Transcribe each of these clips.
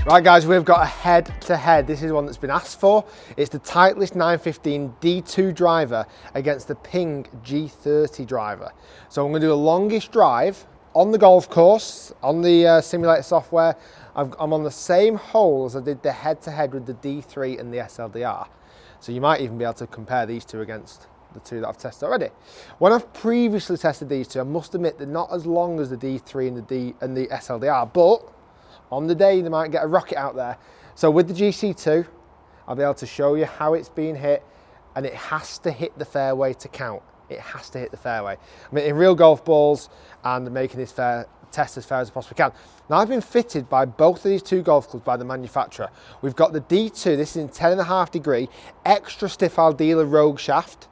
Right guys, we've got a head-to-head. This is one that's been asked for. It's the Titleist 915 D2 driver against the Ping G30 driver. So I'm going to do a longish drive on the golf course, on the simulator software. I'm on the same hole as I did the head-to-head with the D3 and the SLDR. So you might even be able to compare these two against the two that I've tested already. When I've previously tested these two, I must admit they're not as long as the D3 and the SLDR, but on the day they might get a rocket out there. So with the GC2, I'll be able to show you how it's being hit, and it has to hit the fairway to count. It has to hit the fairway. I'm hitting real golf balls and making this test as fair as I possibly can. Now I've been fitted by both of these two golf clubs by the manufacturer. We've got the D2, this is in 10.5 degree, extra stiff Aldila Rogue shaft.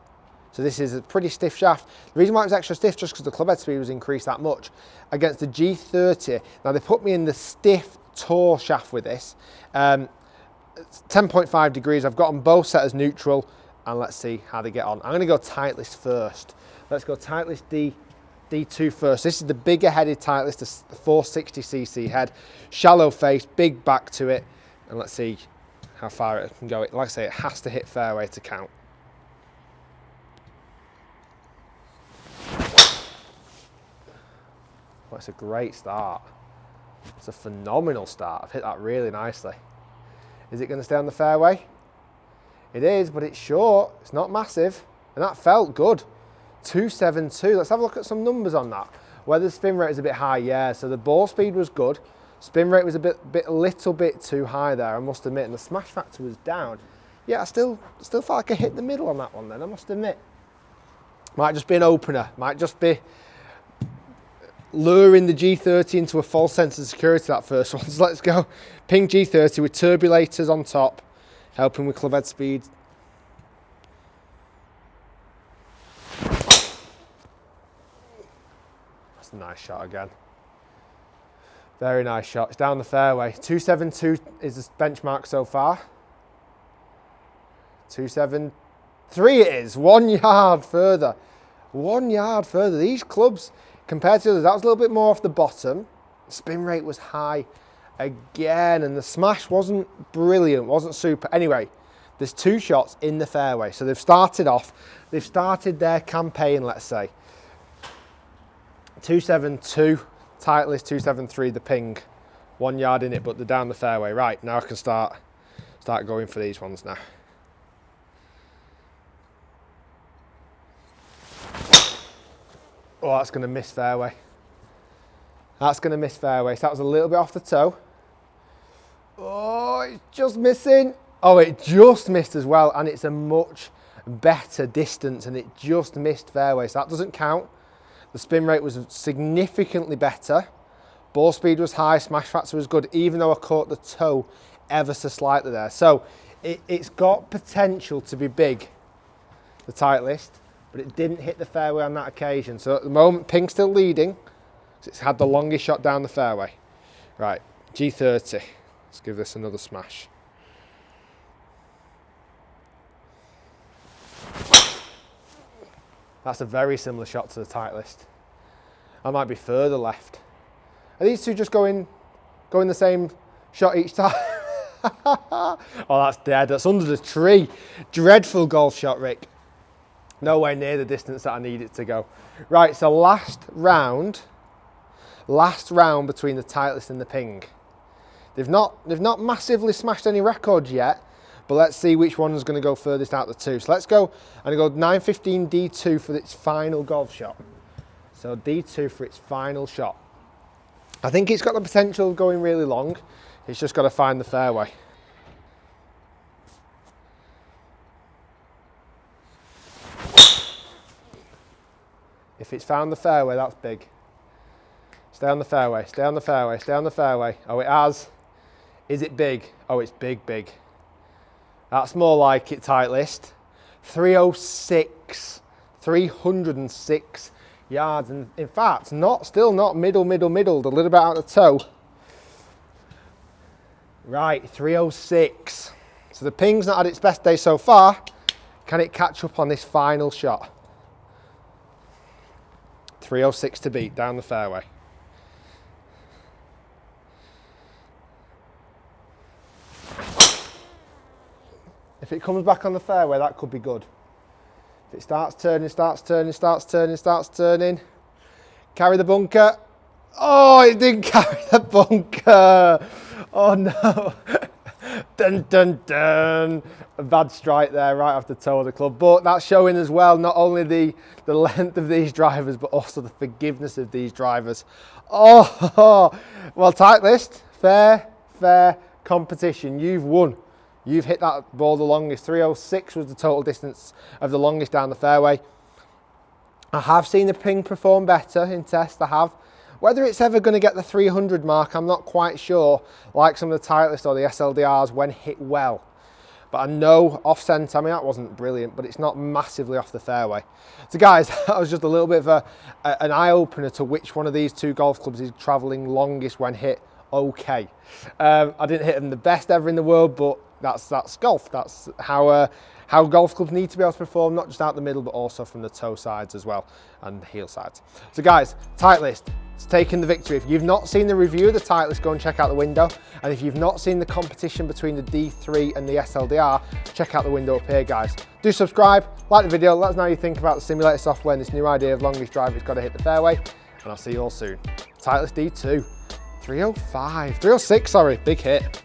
So this is a pretty stiff shaft. The reason why it was extra stiff just because the clubhead speed was increased that much. Against the G30, now they put me in the stiff tour shaft with this. 10.5 degrees, I've got them both set as neutral, and let's see how they get on. I'm gonna go Titleist first. Let's go Titleist D2 first. This is the bigger headed Titleist, the 460cc head. Shallow face, big back to it, and let's see how far it can go. Like I say, it has to hit fairway to count. Well, it's a great start. It's a phenomenal start. I've hit that really nicely. Is it going to stay on the fairway? It is, but it's short. It's not massive. And that felt good. 272. Let's have a look at some numbers on that. Whether the spin rate is a bit high, yeah. So the ball speed was good. Spin rate was a little bit too high there, I must admit. And the smash factor was down. Yeah, I still felt like I hit the middle on that one then, I must admit. Might just be an opener. Might just be luring the G30 into a false sense of security, that first one. So let's go. Ping G30 with turbulators on top, helping with clubhead speed. That's a nice shot again. Very nice shot. It's down the fairway. 272 is the benchmark so far. 273 it is. 1 yard further. 1 yard further. These clubs, compared to the others, that was a little bit more off the bottom. Spin rate was high again, and the smash wasn't brilliant, wasn't super. Anyway, there's two shots in the fairway. So they've started their campaign, let's say. 272, Titleist 273, the Ping. 1 yard in it, but they're down the fairway. Right, now I can start going for these ones now. Oh, that's going to miss fairway. That's going to miss fairway. So that was a little bit off the toe. Oh, it's just missing. Oh, it just missed as well. And it's a much better distance, and it just missed fairway. So that doesn't count. The spin rate was significantly better. Ball speed was high. Smash factor was good, even though I caught the toe ever so slightly there. So it's got potential to be big, the Titleist, but it didn't hit the fairway on that occasion. So at the moment, Ping's still leading. It's had the longest shot down the fairway. Right, G30. Let's give this another smash. That's a very similar shot to the Titleist. I might be further left. Are these two just going the same shot each time? Oh, that's dead. That's under the tree. Dreadful golf shot, Rick. Nowhere near the distance that I need it to go. Right, so last round between the Titleist and the Ping. They've not massively smashed any records yet, but let's see which one is going to go furthest out of the two. So let's go and go 915 D2 for its final golf shot. So D2 for its final shot. I think it's got the potential of going really long. It's just got to find the fairway. If it's found the fairway, that's big. Stay on the fairway, stay on the fairway, stay on the fairway. Oh, it has. Is it big? Oh, it's big, big. That's more like it, Titleist. 306 yards. And in fact, still not middled, a little bit out of the toe. Right, 306. So the Ping's not had its best day so far. Can it catch up on this final shot? 306 to beat, down the fairway. If it comes back on the fairway, that could be good. If it starts turning, starts turning, starts turning, starts turning. Carry the bunker. Oh, it didn't carry the bunker. Oh no. Dun, dun, dun. A bad strike there right off the toe of the club. But that's showing as well, not only the length of these drivers, but also the forgiveness of these drivers. Oh, well, Titleist, fair competition. You've won. You've hit that ball the longest. 306 was the total distance of the longest down the fairway. I have seen the ping perform better in tests, I have. Whether it's ever going to get the 300 mark, I'm not quite sure, like some of the Titleist or the SLDRs when hit well. But I know off centre, I mean, that wasn't brilliant, but it's not massively off the fairway. So guys, that was just a little bit of an eye-opener to which one of these two golf clubs is travelling longest when hit okay. I didn't hit them the best ever in the world, but that's golf. That's how golf clubs need to be able to perform, not just out the middle, but also from the toe sides as well, and the heel sides. So guys, Titleist, it's taken the victory. If you've not seen the review of the Titleist, go and check out the window. And if you've not seen the competition between the D3 and the SLDR, check out the window up here, guys. Do subscribe, like the video, let us know what you think about the simulator software and this new idea of longest drive it's got to hit the fairway. And I'll see you all soon. Titleist D2, 305, 306, sorry, big hit.